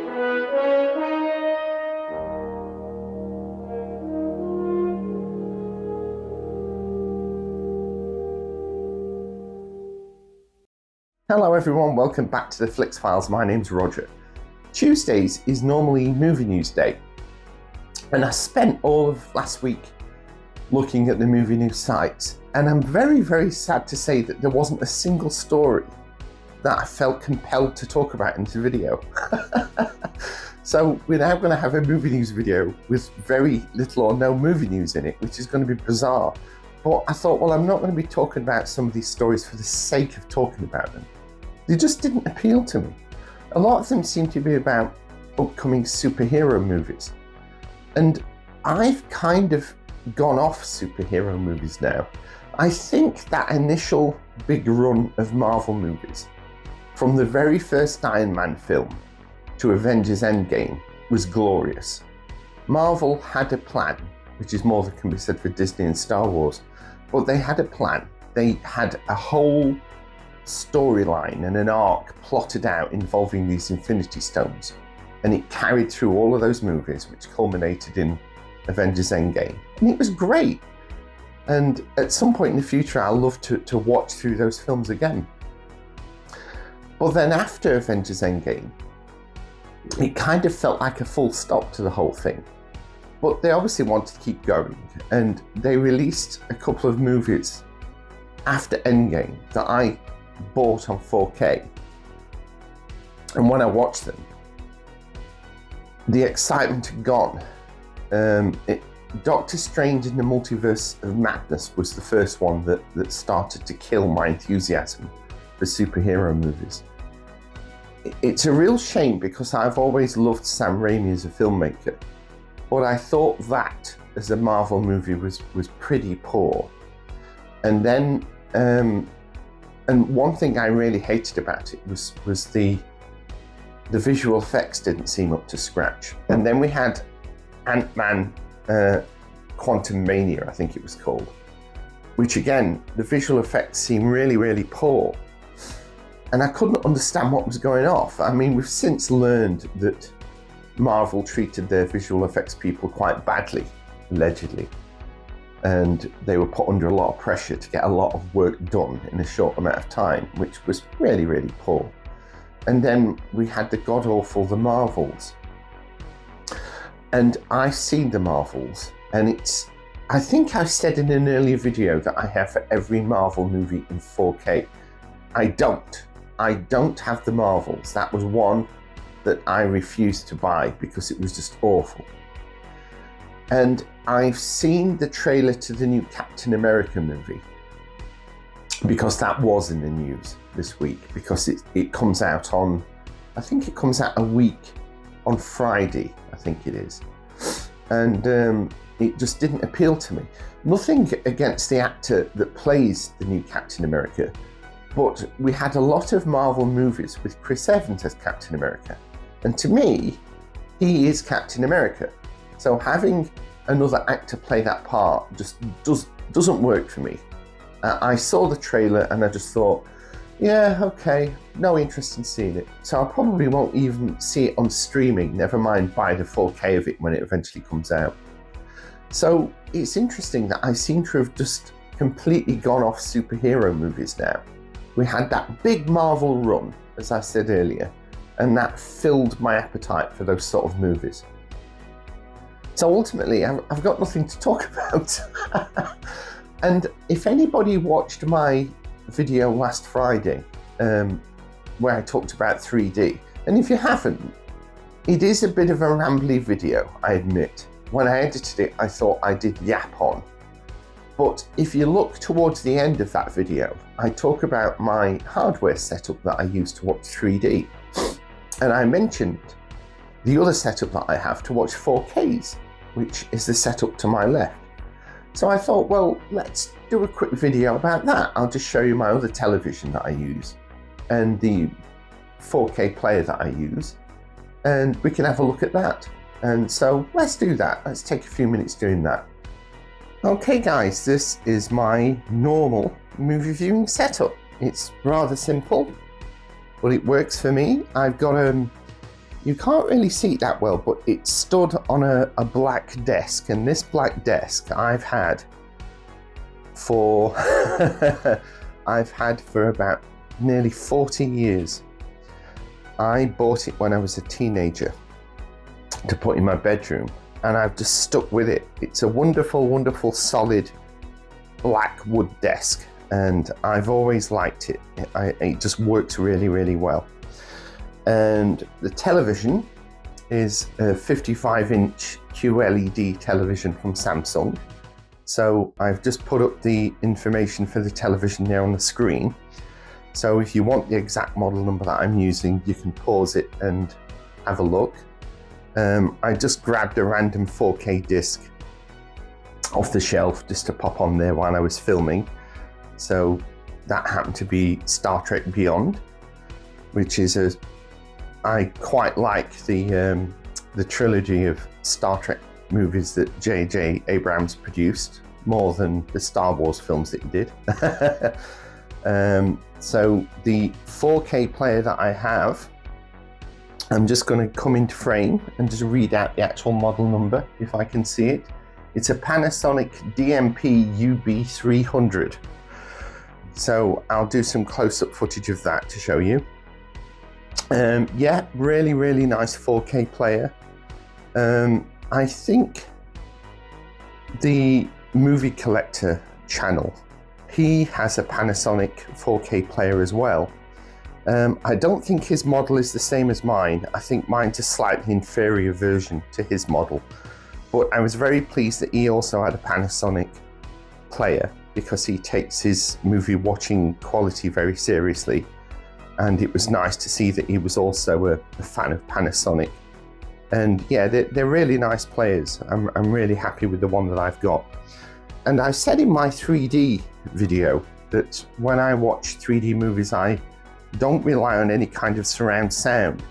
Hello everyone, welcome back to the Flix Files. My name's Roger. Tuesdays is normally movie news day, and I spent all of last week looking at the movie news sites, and I'm very sad to say that there wasn't a single story that I felt compelled to talk about in the video. So we're now going to have a movie news video with very little or no movie news in it, which is going to be bizarre. But I thought, well, I'm not going to be talking about some of these stories for the sake of talking about them. They just didn't appeal to me. A lot of them seem to be about upcoming superhero movies. And I've kind of gone off superhero movies now. I think that initial big run of Marvel movies, from the very first Iron Man film to Avengers Endgame, was glorious. Marvel had a plan, which is more than can be said for Disney and Star Wars, but they had a plan. They had a whole storyline and an arc plotted out involving these Infinity Stones, and it carried through all of those movies, which culminated in Avengers Endgame, and it was great. And at some point in the future I'll love to watch through those films again. But then after Avengers Endgame, it kind of felt like a full stop to the whole thing. But they obviously wanted to keep going, and they released a couple of movies after Endgame that I bought on 4K. And when I watched them, the excitement had gone. Doctor Strange in the Multiverse of Madness was the first one that started to kill my enthusiasm for superhero movies. It's a real shame because I've always loved Sam Raimi as a filmmaker, but I thought that as a Marvel movie was pretty poor. And then and one thing I really hated about it was the visual effects didn't seem up to scratch. And then we had Ant-Man Quantum Mania, I think it was called, which again, the visual effects seemed really poor. And I couldn't understand what was going off. I mean, we've since learned that Marvel treated their visual effects people quite badly, allegedly. And they were put under a lot of pressure to get a lot of work done in a short amount of time, which was really poor. And then we had the god-awful The Marvels. And I've seen The Marvels, and I think I said in an earlier video that I have for every Marvel movie in 4K. I don't have The Marvels. That was one that I refused to buy because it was just awful. And I've seen the trailer to the new Captain America movie, because that was in the news this week, because it comes out on, I think it comes out a week on Friday, I think it is. And it just didn't appeal to me. Nothing against the actor that plays the new Captain America, but we had a lot of Marvel movies with Chris Evans as Captain America. And to me, he is Captain America. So having another actor play that part just doesn't work for me. I saw the trailer and I just thought, yeah, okay, no interest in seeing it. So I probably won't even see it on streaming, never mind buy the 4K of it when it eventually comes out. So it's interesting that I seem to have just completely gone off superhero movies now. We had that big Marvel run, as I said earlier, and that filled my appetite for those sort of movies. So ultimately, I've got nothing to talk about. And if anybody watched my video last Friday, where I talked about 3D, and if you haven't, it is a bit of a rambly video, I admit. When I edited it, I thought I did yap on. But if you look towards the end of that video, I talk about my hardware setup that I use to watch 3D. And I mentioned the other setup that I have to watch 4Ks, which is the setup to my left. So I thought, well, let's do a quick video about that. I'll just show you my other television that I use and the 4K player that I use, and we can have a look at that. And so let's do that. Let's take a few minutes doing that. Okay guys, this is my normal movie viewing setup. It's rather simple, but it works for me. I've got You can't really see it that well, but it stood on a black desk, and this black desk I've had for about nearly 40 years. I bought it when I was a teenager to put in my bedroom, and I've just stuck with it. It's a wonderful, wonderful solid black wood desk, and I've always liked it. It just works really, really well. And the television is a 55-inch QLED television from Samsung. So I've just put up the information for the television there on the screen. So if you want the exact model number that I'm using, you can pause it and have a look. I just grabbed a random 4K disc off the shelf just to pop on there while I was filming. So that happened to be Star Trek Beyond, which is I quite like the trilogy of Star Trek movies that J.J. Abrams produced, more than the Star Wars films that he did. So the 4K player that I have, I'm just going to come into frame and just read out the actual model number if I can see it. It's a Panasonic DMP UB300. So I'll do some close-up footage of that to show you. Yeah, really, really nice 4K player. I think the Movie Collector channel, he has a Panasonic 4K player as well. I don't think his model is the same as mine. I think mine's a slightly inferior version to his model. But I was very pleased that he also had a Panasonic player, because he takes his movie watching quality very seriously. And it was nice to see that he was also a fan of Panasonic. And yeah, they're really nice players. I'm really happy with the one that I've got. And I said in my 3D video that when I watch 3D movies, I don't rely on any kind of surround sound.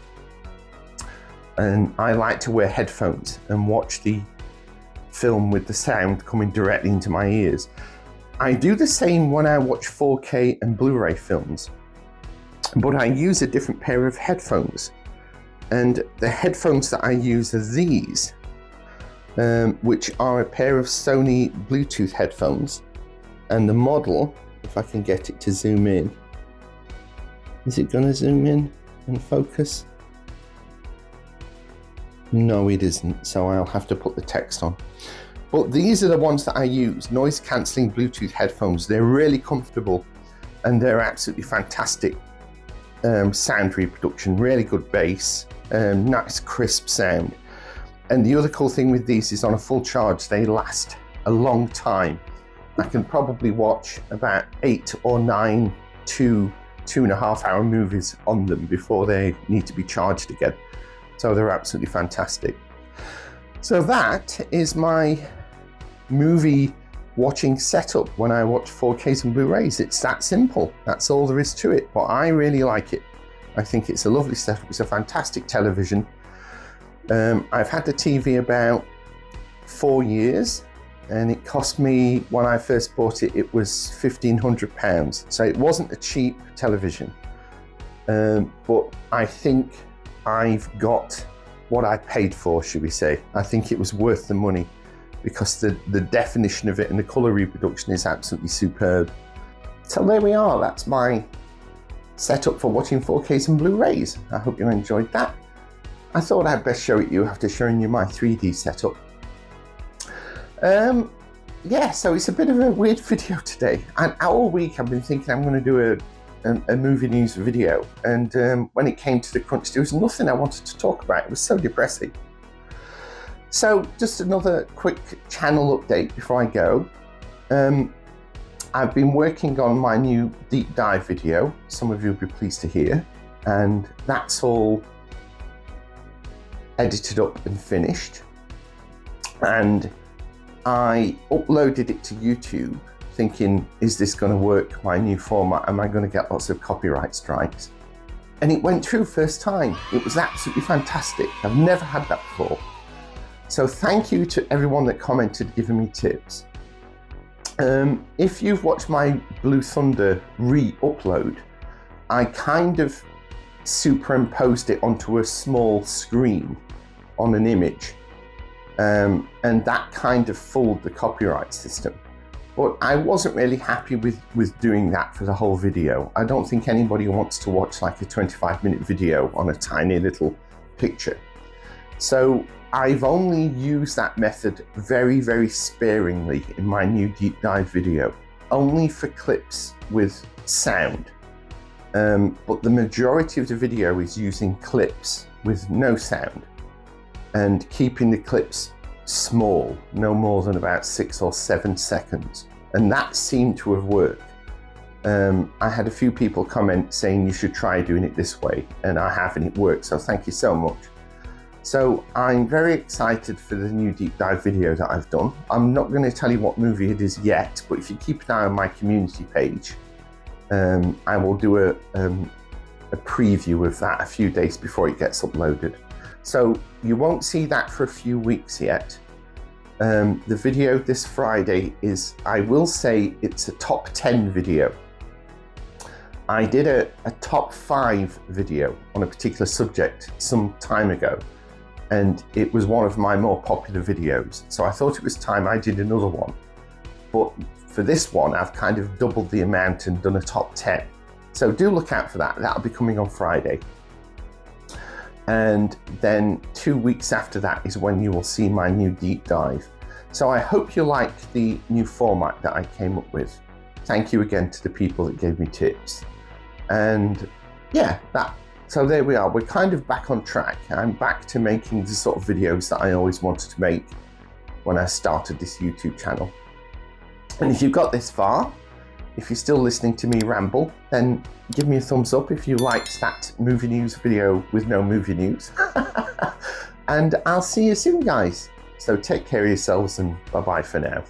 And I like to wear headphones and watch the film with the sound coming directly into my ears. I do the same when I watch 4K and Blu-ray films, but I use a different pair of headphones. And the headphones that I use are these, which are a pair of Sony Bluetooth headphones. And the model, if I can get it to zoom in, is it going to zoom in and focus? No, it isn't, so I'll have to put the text on. But these are the ones that I use, noise cancelling Bluetooth headphones. They're really comfortable and they're absolutely fantastic sound reproduction, really good bass, nice crisp sound. And the other cool thing with these is on a full charge, they last a long time. I can probably watch about 8 or 9 to 2.5 hour movies on them before they need to be charged again. So they're absolutely fantastic. So that is my movie watching setup when I watch 4Ks and Blu-rays. It's that simple. That's all there is to it, but I really like it. I think it's a lovely setup. It's a fantastic television. I've had the TV about 4 years, and it cost me, when I first bought it, it was £1,500. So it wasn't a cheap television, but I think I've got what I paid for, should we say. I think it was worth the money, because the definition of it and the colour reproduction is absolutely superb. So there we are, that's my setup for watching 4Ks and Blu-rays. I hope you enjoyed that. I thought I'd best show it you after showing you my 3D setup. Yeah, so it's a bit of a weird video today. And all week I've been thinking I'm going to do a movie news video, and when it came to the crunch, there was nothing I wanted to talk about. It was so depressing. So just another quick channel update before I go. I've been working on my new deep dive video, some of you will be pleased to hear, and that's all edited up and finished. And I uploaded it to YouTube thinking, is this going to work, my new format? Am I going to get lots of copyright strikes? And it went through first time. It was absolutely fantastic. I've never had that before. So thank you to everyone that commented, giving me tips. If you've watched my Blue Thunder re-upload, I kind of superimposed it onto a small screen on an image, and that kind of fooled the copyright system. But I wasn't really happy with doing that for the whole video. I don't think anybody wants to watch like a 25-minute video on a tiny little picture. So I've only used that method very, very sparingly in my new deep dive video, only for clips with sound. But the majority of the video is using clips with no sound and keeping the clips small, no more than about 6 or 7 seconds. And that seemed to have worked. I had a few people comment saying you should try doing it this way, and I have, and it works, so thank you so much. So I'm very excited for the new deep dive video that I've done. I'm not going to tell you what movie it is yet, but if you keep an eye on my community page, I will do a preview of that a few days before it gets uploaded. So you won't see that for a few weeks yet. The video this Friday is, I will say, it's a top 10 video. I did a top 5 video on a particular subject some time ago, and it was one of my more popular videos. So I thought it was time I did another one. But for this one, I've kind of doubled the amount and done a top 10. So do look out for that. That'll be coming on Friday. And then 2 weeks after that is when you will see my new deep dive. So I hope you like the new format that I came up with. Thank you again to the people that gave me tips. And yeah, so there we are. We're kind of back on track. I'm back to making the sort of videos that I always wanted to make when I started this YouTube channel. And if you've got this far, if you're still listening to me ramble, then give me a thumbs up if you liked that movie news video with no movie news. And I'll see you soon, guys. So take care of yourselves, and bye-bye for now.